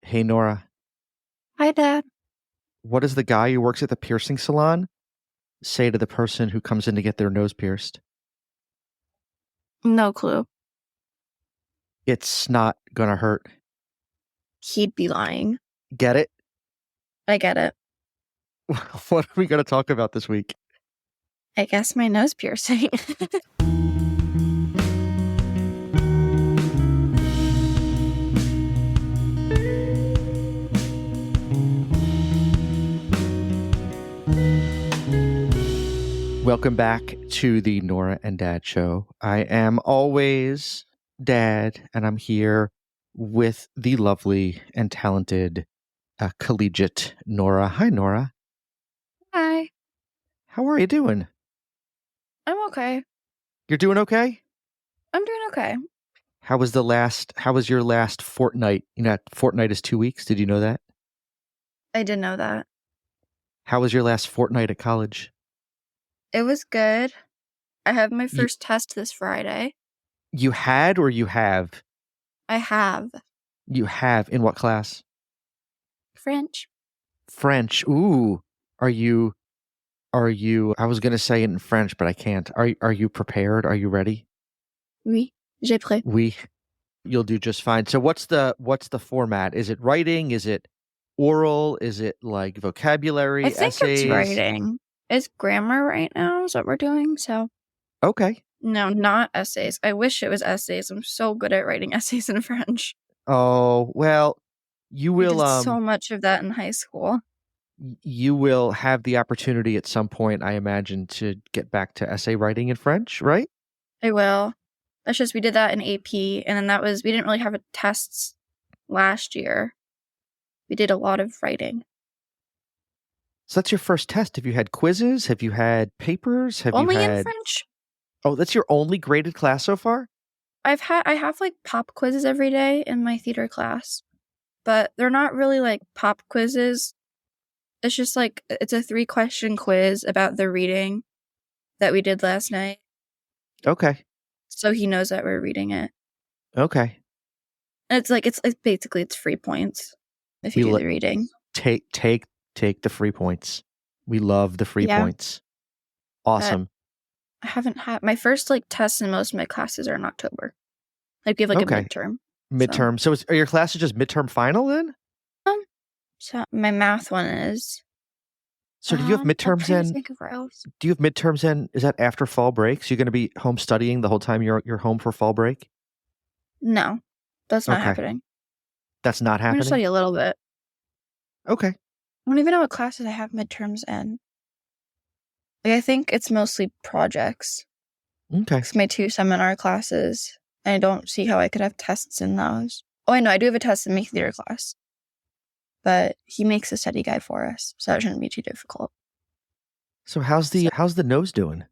Hey, Norah, Hi, Dad. what does the guy who works at the piercing salon say to the person who comes in to get their nose pierced? No clue. It's not gonna hurt. He'd be lying. Get it? I get it. What are we gonna talk about this week? I guess my nose piercing. Welcome back to the Nora and Dad show. I am always Dad, and I'm here with the lovely and talented collegiate Norah. Hi, Norah. Hi. How are you doing? I'm okay. You're doing okay? I'm doing okay. How was your last fortnight? You know, fortnight is 2 weeks. Did you know that? I did know that. How was your last fortnight at college? It was good. I have my You, first test this Friday. you had or you have? I have You have in what class? French. French. Ooh. Are you I was gonna say it in French, but I can't. Are you prepared? Are you ready? Oui, j'ai prêt. We You'll do just fine. So what's the format? Is it writing? Is it oral? Is it like I vocabulary, think it's essays? writing. It's grammar right now is what we're doing, so Okay. no, not essays. I wish it was essays. I'm so good at writing essays in French. Oh, well, you I will did so much of that in high school. you will have the opportunity at some point, I imagine, to get back to essay writing in French, right? I will. That's just we did that in AP, and then we didn't really have tests last year. We did a lot of writing. So that's your first test. Have you had quizzes? Have you had papers? Have you Only in had French. Oh, that's your only graded class so far? I have like pop quizzes every day in my theater class, but they're not really like pop quizzes. It's just like it's a 3-question quiz about the reading that we did last night. Okay. So he knows that we're reading it. Okay. And it's basically it's free points if you We do let the reading. take the free points. We love the free Yeah. points. But Awesome. I haven't had my first like tests in most of my classes are in October. Like we have like a Okay. midterm. So Midterm. So are your classes just midterm final then? um so my math one is So do you have I'm midterms trying to then? think of where else. Do you have midterms then? Is that after fall break? So you're going to be home studying the whole time you're home for fall break? No, that's not Okay. happening. That's not I'm gonna happening? study a little bit. Okay. I don't even know what classes I have midterms in. Like I think it's mostly projects. Okay. It's my 2 seminar classes. And I don't see how I could have tests in those. Oh, I know, I do have a test in my theater class. But he makes a study guide for us, so that shouldn't be too difficult. So So, how's the nose doing?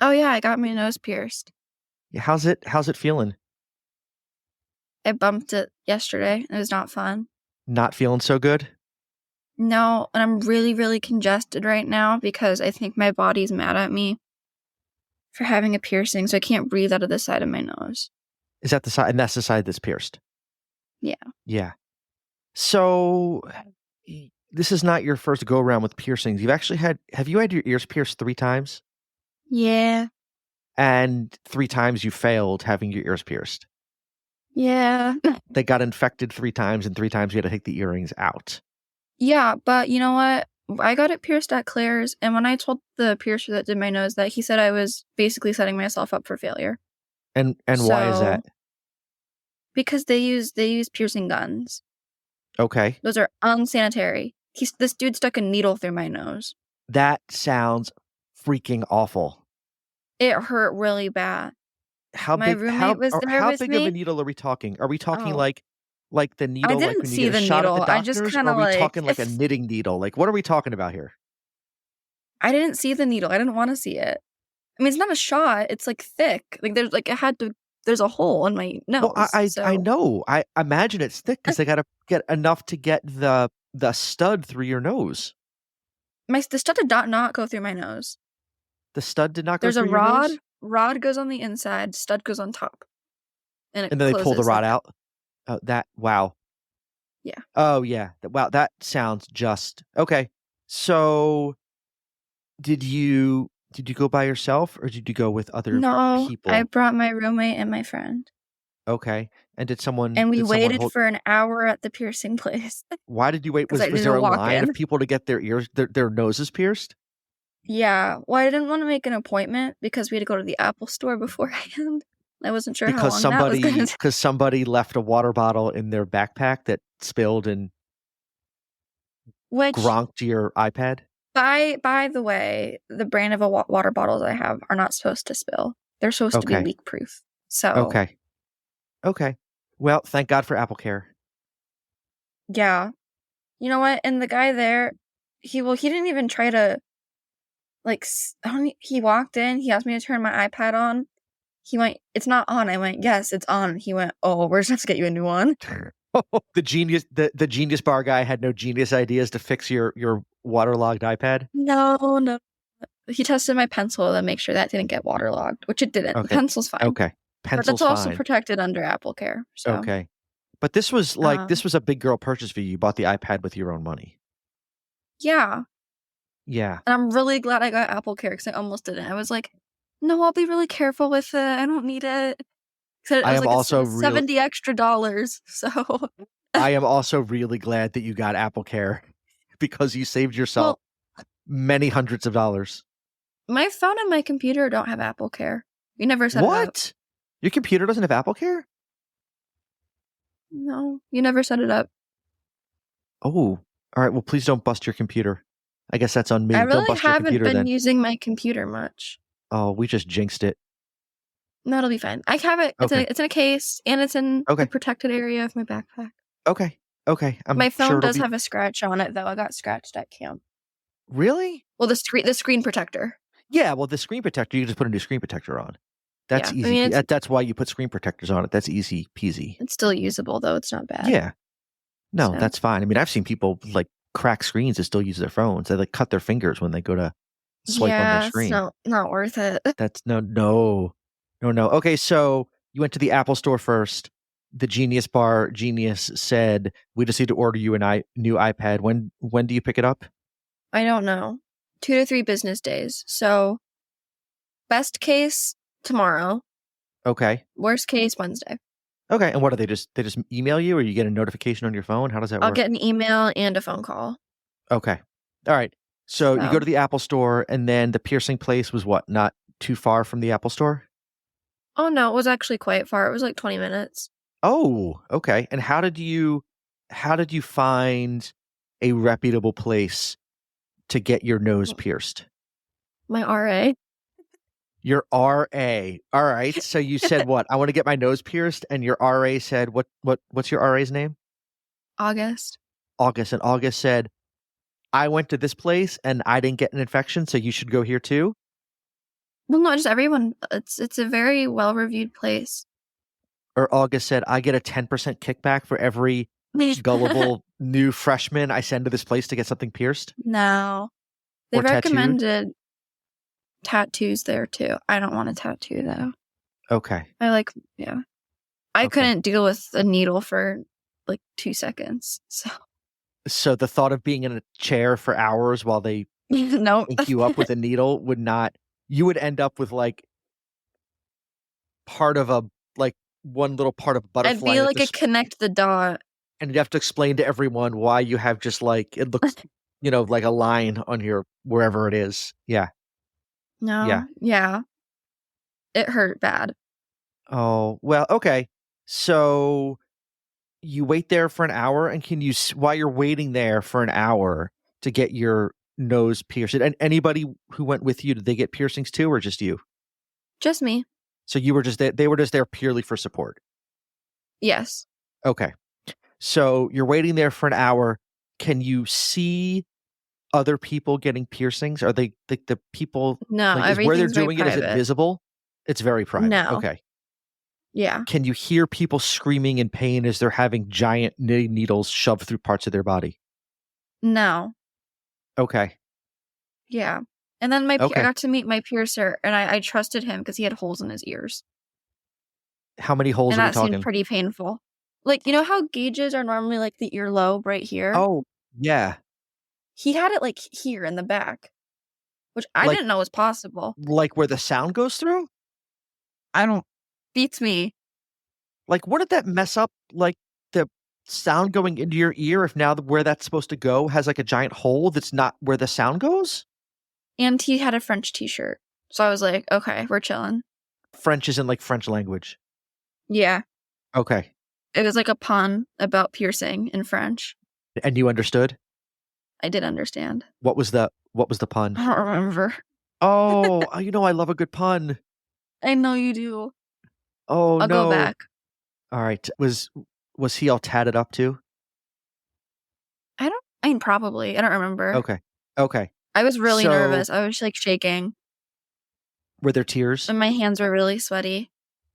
oh yeah, I got my nose pierced. Yeah, how's it feeling? I bumped it yesterday. It was not fun. Not feeling so good? No, and I'm really, really congested right now because I think my body's mad at me for having a piercing, so I can't breathe out of the side of my nose. Is that the side and that's the side that's pierced? Yeah. Yeah. So this is not your first go around with piercings. Have you had your ears pierced 3 times? Yeah. And 3 times you failed having your ears pierced. Yeah. They got infected 3 times and 3 times you had to take the earrings out. Yeah, but you know what? I got it pierced at Claire's, and when I told the piercer that did my nose that, he said I was basically setting myself up for failure. And why is So, that? because they use piercing guns. Okay. Those are unsanitary. This dude stuck a needle through my nose. That sounds freaking awful. It hurt really bad. How My big roommate was there how with big of a me. needle are we talking? Are we talking Oh, like the I needle like didn't when you see get a the shot at the needle. I just doctors? kind Or are of we like, talking like a knitting needle? Like what are we talking about here? I didn't see the needle. I didn't want to see it. I mean, it's not a shot. It's like thick. Like there's a hole in my Well, nose. I So know. I imagine it's thick because they got to get enough to get the stud through your nose. the stud did not go through my nose. The stud did not go There's a through your rod. nose? Rod goes on the inside. Stud goes on top, and it And then they pull the closes rod like out? Wow. Yeah. Oh, yeah. Wow, that sounds just okay. So, did you go by yourself or did you go with other No, I people? brought my roommate and my friend. Okay. And did someone And we did someone waited hold for an hour at the piercing place why did you wait? because I Was there didn't a walk line of in. people to get their ears their noses pierced? Yeah. Well, I didn't want to make an appointment because we had to go to the Apple store beforehand. I wasn't sure how Because long that was gonna take. somebody left a water bottle in their backpack that spilled and Which, gronked your iPad? by the way, the brand of water bottles I have are not supposed to spill. They're supposed to be Okay. leak proof. So, Okay. Okay. Well, thank God for Apple Care. yeah. You know what? And the guy there, he didn't even try to like. He walked in. He asked me to turn my iPad on. He went, "It's not on." I went, "Yes, it's on." He went, "Oh, we're just have to get you a new one." The genius bar guy had no genius ideas to fix your waterlogged iPad. No, no. He tested my pencil to make sure that didn't get waterlogged, which it didn't. The Okay. pencil's fine, Okay. but that's Pencil's also fine. protected under Apple Care. So, Okay. But this um, was a big girl purchase for you. You bought the iPad with your own money. yeah. Yeah. And I'm really glad I got Apple Care because I almost didn't. I was like, "No, I'll be really careful with it. I don't need it." 'Cause it I was am like also it's real 70 extra dollars. So, I am also really glad that you got Apple Care because you saved yourself well, many hundreds of dollars. my phone and my computer don't have Apple Care. We never set it up. What? Your computer doesn't have Apple Care? No, you never set it up. Oh, all right. Well, please don't bust your computer. I guess that's on I me. Don't really bust your haven't computer been then. using my computer much. Oh, we just jinxed it. No, it'll be fine. I have it. Okay. It's in a case and it's in the Okay. protected area of my backpack. Okay. Okay. I'm My sure phone it'll does be have a scratch on it though. I got scratched at camp. really? Well, the screen protector. Yeah. Well, the screen protector, you just put a new screen protector on. That's Yeah, I easy. mean That's why you put screen protectors on it. That's easy peasy. it's still usable though. It's not bad. Yeah. No, So that's fine. I mean, I've seen people like crack screens and still use their phones. They like cut their fingers when they go to swipe on their yeah, it's screen. not worth it. That's no. Okay, so you went to the Apple store first. The Genius Bar genius said, "We just need to order you a new iPad. When do you pick it up?" I don't know. 2 to 3 business days. So best case tomorrow. Okay. Worst case Wednesday. Okay. And what do they just email you or you get a notification on your phone? How does that I'll work? get an email and a phone call. Okay. All right. So you go So to the Apple store and then the piercing place was what? Not too far from the Apple store? oh no, it was actually quite far. It was like 20 minutes. Oh, okay. And how did you find a reputable place to get your nose pierced? My RA. Your RA. All right. So you said what? I want to get my nose pierced, and your RA said what's your RA's name? August. August. And August said, I went to this place and I didn't get an infection, so you should go here too. Well, not just everyone. It's a very well reviewed place. Or August said, I get a 10% kickback for every gullible new freshman I send to this place to get something pierced No, they or tattooed. recommended tattoos there too. I don't want a tattoo though. Okay. Yeah. I Okay. couldn't deal with a needle for like 2 seconds. So So the thought of being in a chair for hours while they no. ink you up with a needle would not, you would end up with like part of a, like one little part of I'd butterfly be at like a this, connect the dot. and you have to explain to everyone why you have just like, it looks, like a line on your, wherever it is. Yeah. Yeah. No, yeah, it hurt bad. Oh, well, okay. So you wait there for an hour and while you're waiting there for an hour to get your nose pierced, and anybody who went with you, did they get piercings too, or just you? Just me. So you were just there, they were just there purely for support. Yes. Okay. So you're waiting there for an hour. Can you see other people getting piercings? Are they like the people, No, like, is where they're everything's very doing it, is it private. visible? It's very private. No. Okay. Yeah. Can you hear people screaming in pain as they're having giant knitting needles shoved through parts of their body? No. Okay. Yeah. And then I Okay. got to meet my piercer, and I trusted him because he had holes in his ears, How many holes and are we that seemed talking? pretty painful. Like, you know how gauges are normally like the earlobe right here? Oh, yeah. He had it like here in the back, which I Like didn't know was possible. like where the sound goes through? I don't Beats me. like, wouldn't that mess up, like, the sound going into your ear if now where that's supposed to go has, like, a giant hole that's not where the sound goes? And he had a French t-shirt. So I was like, okay, we're chilling. French isn't like French language. Yeah. Okay. It was like a pun about piercing in French. And you understood? I did understand. What was the pun? I don't remember. Oh, I love a good pun. I know you do. Oh, I'll go no. back. Alright. Was he all tatted up too? I mean, probably. I don't remember. Okay. Okay. I was really So, nervous. I was like shaking were there tears? and my hands were really sweaty.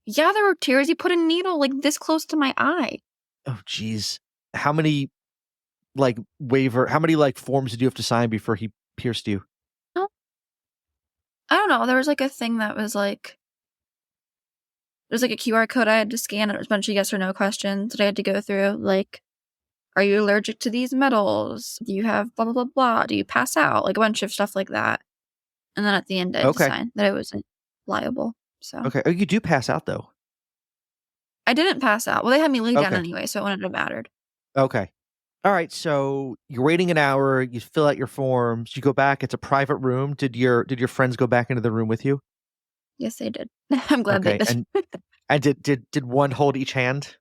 Yeah, there were tears. He put a needle like this close to my eye. Oh, jeez. How many, how many, forms did you have to sign before he pierced you? Oh, I don't know. There was like a thing that was like, there's like a QR code I had to scan. And it was a bunch of yes or no questions that I had to go through. Like, are you allergic to these metals? Do you have blah, blah, blah, blah? Do you pass out? Like a bunch of stuff like that. And then at the end, I had to Okay. sign that I wasn't liable. So Okay. Oh, you do pass out though. I didn't pass out. Well, they had me lay down Okay. anyway, so it wouldn't have mattered. Okay. All right. So you're waiting an hour. You fill out your forms. You go back. It's a private room. Did your friends go back into the room with you? Yes, they did. I'm glad they Okay. did. And did one hold each hand?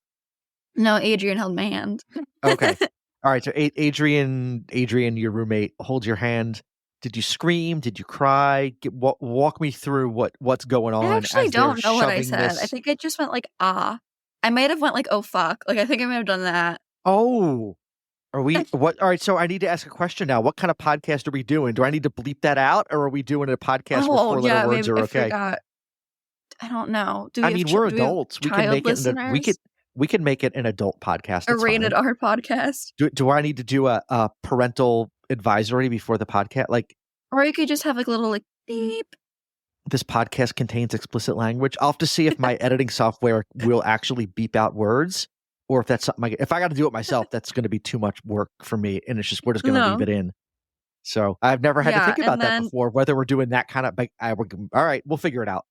No, Adrian held my hand. Okay. All right. So Adrian, your roommate, holds your hand. Did you scream? Did you cry? Walk me through what's going I on actually as they're don't know what I shoving said. I this. think I just went like, ah. I might have went like, oh fuck. Like I think I might have done that. Oh, are we what? All right. So I need to ask a question now. What kind of podcast are we doing? Do I need to bleep that out, or are we doing a podcast where Oh four-letter yeah, words maybe are I okay? forgot. I don't know. Do we I have mean, we're do we have adults. We can child make it. listeners? We can make it an adult podcast. A It's rated fine. R podcast? Do I need to do a parental advisory before the podcast? Like, Or you could just have like a little like beep. this podcast contains explicit language. I'll have to see if my editing software will actually beep out words, or if that's something. If I got to do it myself, that's going to be too much work for me, and we're just going to leave No. it in. So I've never had to Yeah, think about and that then before. Whether we're doing that kind of, all right, we'll figure it out.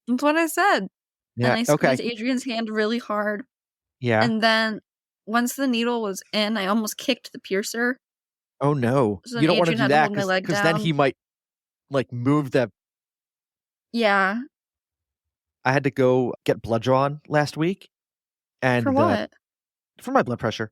that's what I said. And Yeah. I Okay. squeezed Adrian's hand really hard. Yeah. And then once the needle was in, I almost kicked the piercer. Oh no, So you then don't want to Adrian do had to that hold my leg because then down. he might move the. Yeah. I had to go get blood drawn last week, and For what? for my blood pressure.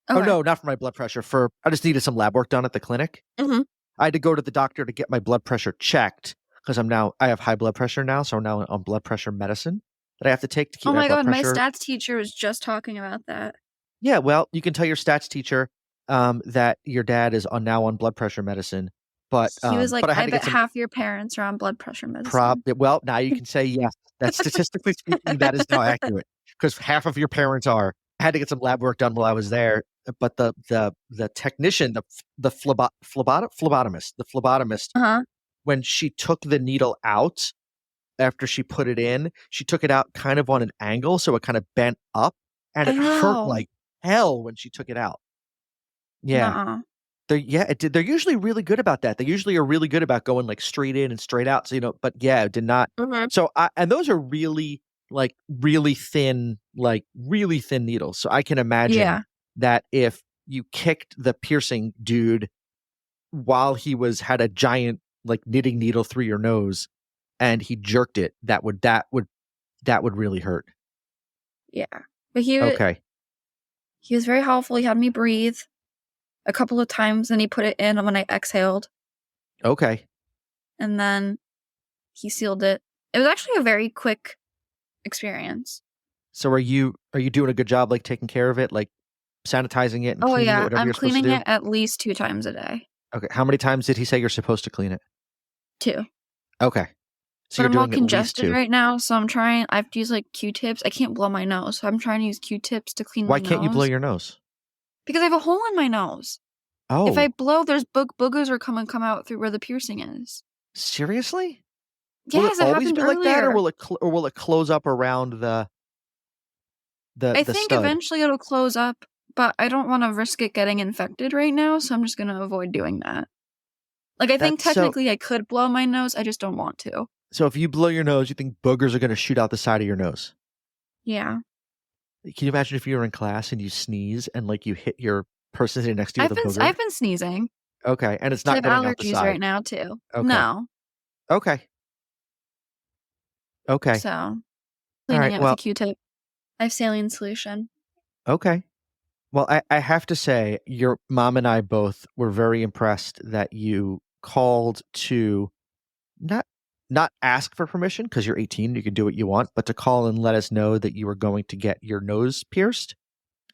Oh Okay. no, not for my blood pressure. I just needed some lab work done at the clinic. Mhm. I had to go to the doctor to get my blood pressure checked because I have high blood pressure now, so I'm now on blood pressure medicine that I have to take to keep Oh my my blood god, my pressure. stats teacher was just talking about that. Yeah, well, you can tell your stats teacher that your dad is now on blood pressure medicine, but He was like, I had I to bet get some half your parents are on blood pressure medicine. well, now you can say yes. That's statistically speaking, that is now accurate because half of your parents are. I had to get some lab work done while I was there, but the technician, the phlebotomist, Uh-huh. when she took the needle out after she put it in, she took it out kind of on an angle, so it kind of bent up, and it hurt Ow. like hell when she took it out. Yeah. Nuh-uh. It did. They're usually really good about that. They usually are really good about going straight in and straight out. So, but yeah, it did not. Mhm. So and those are really really thin needles. So I can imagine Yeah. that if you kicked the piercing dude while he had a giant knitting needle through your nose and he jerked it, that would really hurt. Yeah. But he Okay. was very helpful. He had me breathe a couple of times and he put it in when I exhaled. Okay. And then he sealed it. It was actually a very quick experience. So are you doing a good job taking care of it, sanitizing it and Oh cleaning it, yeah, whatever I'm you're supposed to cleaning do? it at least 2 times a day. Okay. How many times did he say you're supposed to clean it? 2. Okay. So But you're I'm all doing at least congested 2. right now, so I have to use Q-tips. I can't blow my nose, so I'm trying to use Q-tips to clean my nose. Why can't you blow your nose? Because I have a hole in my nose. Oh. If I blow, there's boogers are come out through where the piercing is. Seriously? Yes, will it it always happened be earlier. like that, or will it close up around the? I The think stud. eventually it'll close up, but I don't want to risk it getting infected right now, so I'm just going to avoid doing that. Like, I think That's so. technically I could blow my nose, I just don't want to. So if you blow your nose, you think boogers are going to shoot out the side of your nose. Yeah. Can you imagine if you were in class and you sneeze and like you hit your person sitting next to you with a booger? I've been sneezing. Okay, and it's 'Cause I not have going out the allergies side. right now too. Okay. No. Okay. Okay. So, All cleaning right. it with a Well, Q-tip. I have saline solution. okay. Well, I have to say, your mom and I both were very impressed that you called to not not ask for permission because you're 18, you can do what you want, but to call and let us know that you were going to get your nose pierced.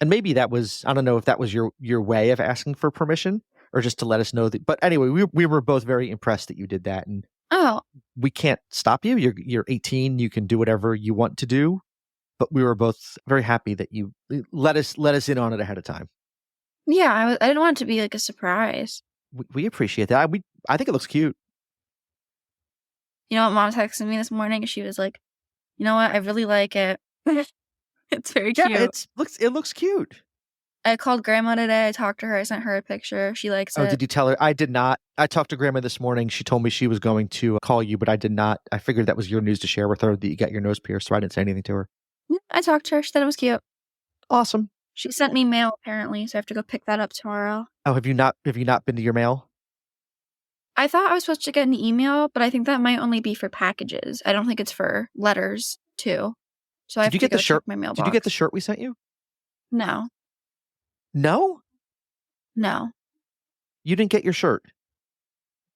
And maybe that was, I don't know if that was your way of asking for permission or just to let us know that. But anyway, we were both very impressed that you did that, and Oh, we can't stop you. You're 18, you can do whatever you want to do. But we were both very happy that you let us in on it ahead of time. yeah, I didn't want it to be like a surprise. We appreciate that. I think it looks cute. You know what, mom texted me this morning and she was like, "You know what? I really like it." It's very Yeah, cute. it looks cute. I called grandma today. I talked to her. I sent her a picture. She likes Oh, it. did you tell her? I did not. I talked to grandma this morning. She told me she was going to call you, but I did not. I figured that was your news to share with her that you got your nose pierced, so I didn't say anything to her. Yeah, I talked to her. She said it was cute. Awesome. She sent me mail apparently, so I have to go pick that up tomorrow. Oh, have you not been to your mail? I thought I was supposed to get an email, but I think that might only be for packages. I don't think it's for letters too. So I Did have you to get the go check shirt? my Did you get the mailbox. shirt we sent you? No, No? no, You didn't get your shirt.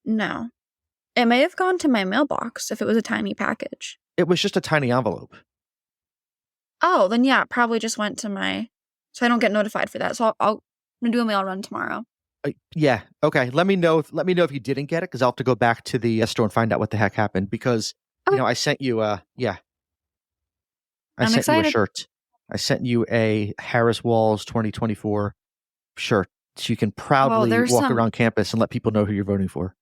no. It may have gone to my mailbox if it was a tiny package. It was just a tiny envelope. Oh, then yeah, it probably just went to my. So I don't get notified for that. So I'm gonna do a mail run tomorrow. Yeah. Okay. Let me know if you didn't get it because I'll have to go back to the store and find out what the heck happened because Okay, I sent you yeah, I I'm sent you a excited. shirt. I sent you a Harris Walls 2024 shirt so you can Well, proudly there's walk some. around campus and let people know who you're voting for.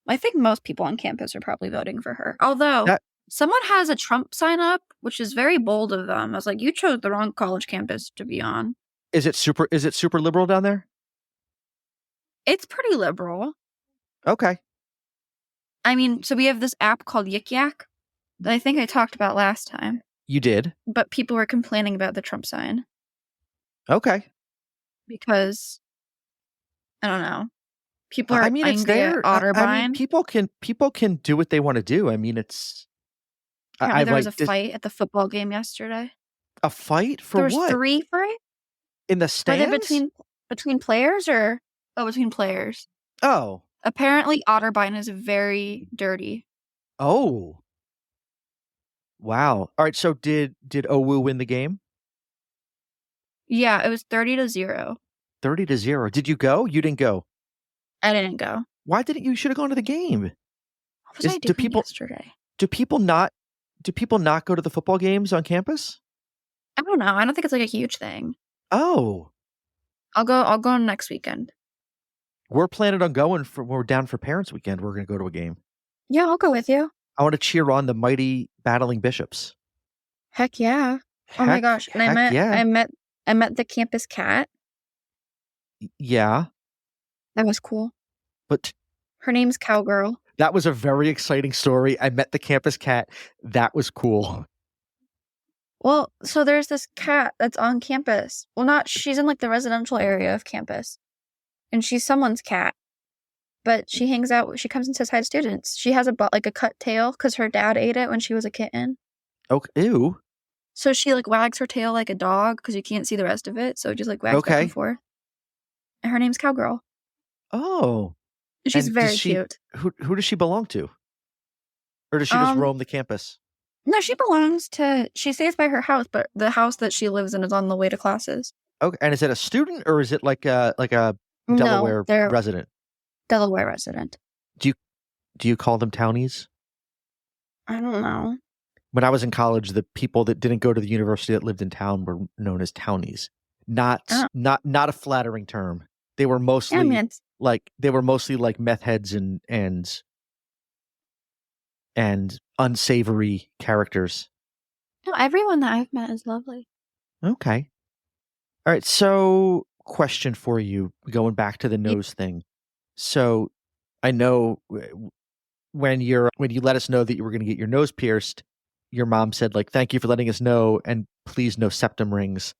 I think most people on campus are probably voting for her. Although That someone has a Trump sign up, which is very bold of them. I was like, you chose the wrong college campus to be on. is it super liberal down there? It's pretty liberal. Okay. I mean, so we have this app called Yik Yak that I think I talked about last time, You did. but people were complaining about the Trump sign Okay. because I don't know. People I are mean it's angry at there. I mean Otterbein. people can do what they want to do. I mean it's I Apparently, there was like a fight at the football game yesterday. a fight for There was what? 3 for it. In the Were they stands? between players or between players? Oh. Apparently, Otterbein is very dirty. Oh. Wow. All right, so did Owu win the game? Yeah, it was 30-0. 30-0. Did you go? You didn't go. I didn't go. Why didn't you should have gone to the game? What was I doing yesterday? Do people not do people not go to the football games on campus? I don't know. I don't think it's like a huge thing. Oh. I'll go next weekend. We're planning on going for we're down for parents weekend. We're gonna go to a game. Yeah, I'll go with you. I want to cheer on the mighty battling bishops. Heck yeah. Oh my gosh. And Heck yeah. I met the campus cat. Yeah. That was cool. But Her name's Cowgirl. that was a very exciting story. I met the campus cat. That was cool. Well, so there's this cat that's on campus. Well, not she's in like the residential area of campus. And she's someone's cat. But she hangs out, she comes and says hi to students. She has like a cut tail because her dad ate it when she was a kitten. Okay. Ew. So she like wags her tail like a dog because you can't see the rest of it. So it just like wags back Okay. and forth. And her name's Cowgirl. Oh. And she's And very cute. Who does she belong to? Or does she just roam the campus? No, she stays by her house, but the house that she lives in is on the way to classes. Okay. And is it a student or is it like a Delaware No, they're resident? Delaware resident. Do you call them townies? I don't know. When I was in college, the people that didn't go to the university that lived in town were known as townies. Not a flattering term. They were mostly like meth heads and unsavory characters. No, everyone that I've met is lovely. Okay. All right. So, question for you, going back to the Yeah. nose thing. So, I know when you let us know that you were going to get your nose pierced, your mom said like, "Thank you for letting us know, and please no septum rings."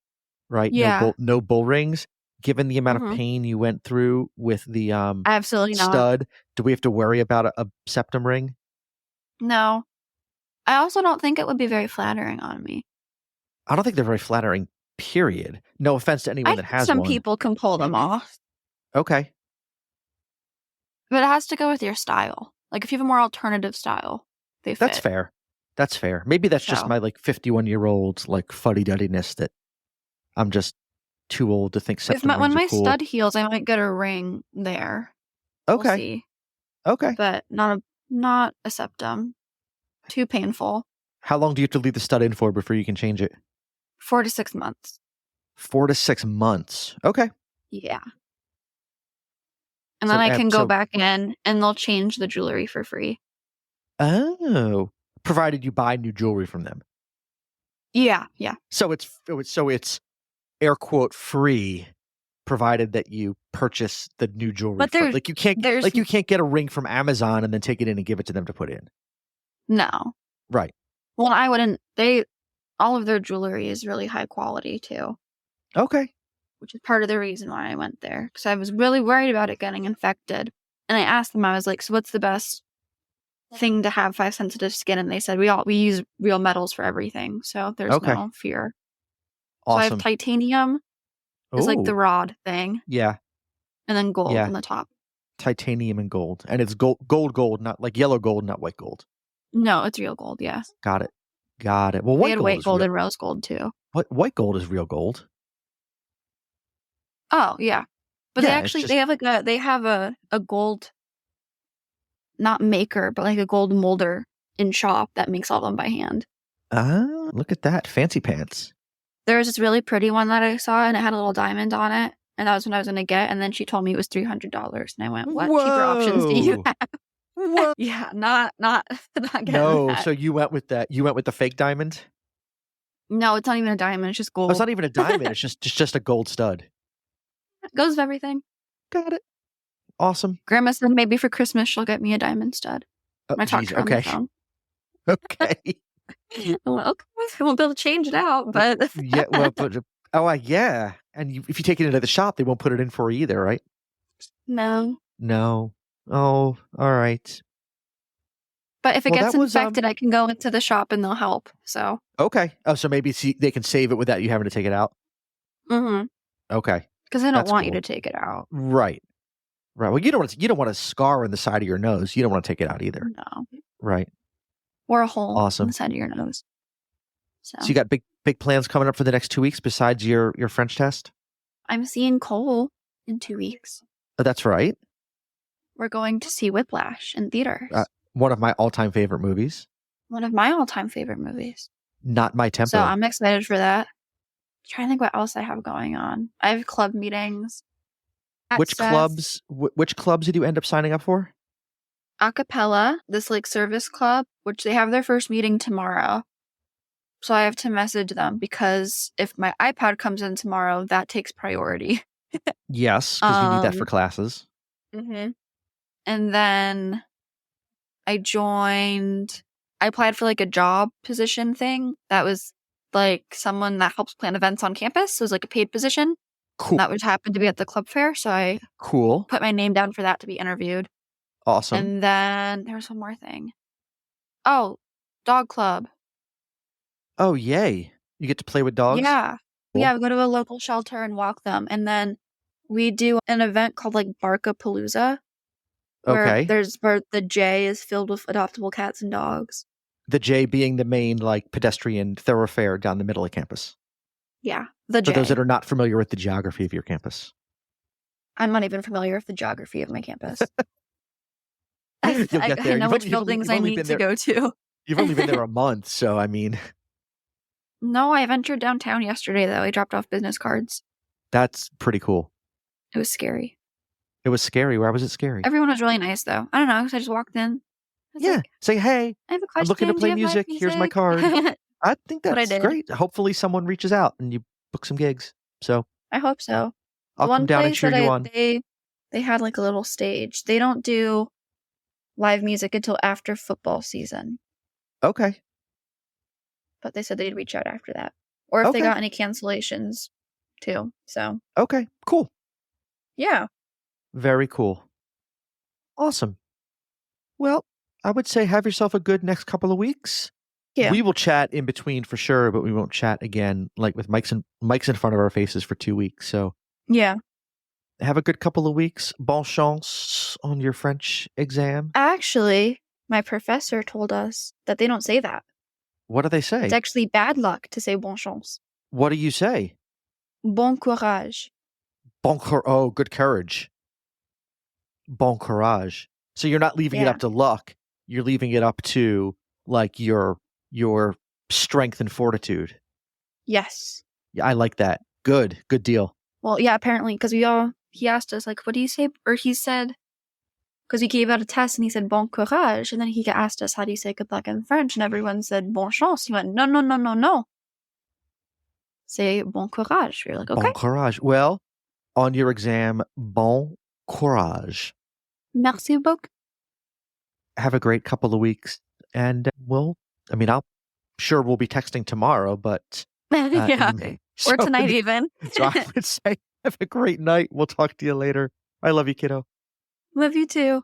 Right? Yeah. No bull rings. Given the amount of Hmm. pain you went through with the Absolutely not. stud, do we have to worry about a septum ring? No. I also don't think it would be very flattering on me. I don't think they're very flattering, period. No offense to I anyone that think has some one. people can pull them off, Okay. but it has to go with your style. Like if you have a more alternative style, they That's fit. fair. That's fair. Maybe that's just So my like 51-year-old like fuddy-duddiness that I'm just too old to think if septum when rings are my cool. stud heals, I might get a ring there. We'll Okay. see, Okay. but not a septum. Too painful. How long do you have to leave the stud in for before you can change it? 4 to 6 months. 4 to 6 months. Okay. Yeah. And then So I can go so back in and they'll change the jewelry for free. oh, provided you buy new jewelry from them. Yeah, yeah. So it's air quote free, provided that you purchase the new jewelry But from. there's You can't get a ring from Amazon and then take it in and give it to them to put in. no. Right. Well, I wouldn't. All of their jewelry is really high quality too, Okay. which is part of the reason why I went there because I was really worried about it getting infected. And I asked them, I was like, "So what's the best thing to have 5 sensitive skin?" And they said, "We use real metals for everything, so there's Okay. no fear." So I have Awesome. titanium is like the Oh, rod thing, yeah. and then gold Yeah. on the top. Titanium and gold. And it's gold, not like yellow gold, not white gold. No, it's real gold. Yeah, Got it. Got it. Well, they white had gold white is gold real. and rose gold too. White gold is real gold. Oh yeah, but Yeah, it's they just have a gold, not maker, but like a gold molder in shop that makes all of them by hand. look at that. Fancy pants. There was this really pretty one that I saw, and it had a little diamond on it, and that was what I was gonna get. And then she told me it was $300, and I went, "What cheaper options do you Whoa. have?" Whoa. Yeah, not not getting No, that. so you went with that. You went with the fake diamond? No, it's not even a diamond. It's just Oh, it's gold. not even a diamond. It's just a gold stud. It goes with everything. Got it. Awesome. Grandma said maybe for Christmas she'll get me a diamond stud. Oh, I talked geez. to her on the Okay. phone. Okay. I went, okay, I won't be able to change it out, but Yeah. Well, but yeah. And if you take it into the shop, they won't put it in for you either, right? no. No. Oh, all right. But if it Well, gets that was infected, I can go into the shop and they'll help. So, okay. Oh, so maybe they can save it without you having to take it out. Okay, because I don't that's want you cool. to take it out. Right. Right. Well, you don't want a scar in the side of your nose. You don't want to take it out either. No. Right. Or a hole in Awesome. the side of your nose. So, So you got big plans coming up for the next 2 weeks besides your French test? I'm seeing Cole in 2 weeks. Oh, that's right. We're going to see Whiplash in theaters. One of my all-time favorite movies. One of my all-time favorite movies. Not my tempo. So I'm excited for that. I'm trying to think what else I have going on. I have club meetings. Which clubs did you end up signing up for? Acapella, this like service club, which they have their first meeting tomorrow. So I have to message them because if my iPad comes in tomorrow, that takes priority. Yes, because you need that for classes. Mm-hmm. And then I applied for like a job position thing that was like someone that helps plan events on campus. So it was like a paid position. Cool. That would happen to be at the club fair. So I put my name down for that to be interviewed. Awesome. And then there was one more thing. Oh, dog club. Oh, yay. You get to play with dogs? Yeah. Cool. Yeah, we go to a local shelter and walk them. And then we do an event called like Barkapalooza. Where the J is filled with adoptable cats and dogs. The J being the main like pedestrian thoroughfare down the middle of campus. Yeah, the J. For those that are not familiar with the geography of your campus. I'm not even familiar with the geography of my campus. You'll get there. I know which buildings I need to go to. You've only been there a month, so I mean. No, I ventured downtown yesterday, though. I dropped off business cards. That's pretty cool. It was scary. It was scary. Why was it scary? Everyone was really nice, though. I don't know, because I just walked in. Yeah. Like, say, hey, I have a question. I'm looking to play music. Here's my card. I think But I that's did. great. Hopefully someone reaches out and you book some gigs. So I hope so. The I'll come one down and place cheer that you on. they had like a little stage. They don't do live music until after football season, Okay. but they said they'd reach out after that. Or if they Okay. got any cancellations too. So, Okay. Cool. yeah. Very cool. Awesome. Well, I would say have yourself a good next couple of weeks. Yeah. We will chat in between for sure, but we won't chat again like with mics in front of our faces for 2 weeks. So Yeah. have a good couple of weeks. Bon chance on your French exam. Actually, my professor told us that they don't say that. What do they It's say? actually bad luck to say bon chance. What do you say? Bon courage. Oh, good courage. Bon courage. So you're not leaving it Yeah. up to luck. You're leaving it up to like your strength and fortitude. Yes. Yeah, I like that. Good deal. Well, yeah, apparently, because he asked us, like, what do you say? Or he said, because he gave out a test and he said bon courage. And then he asked us, how do you say good luck in French? And everyone said bon chance. He went, no, no, no, no, no. Say bon courage. We were like, okay. Bon courage. Well, on your exam, bon courage. Merci beaucoup. Have a great couple of weeks. And I'll sure we'll be texting tomorrow, but Yeah. so, Or tonight even. So I would say have a great night. We'll talk to you later. I love you, kiddo. Love you too.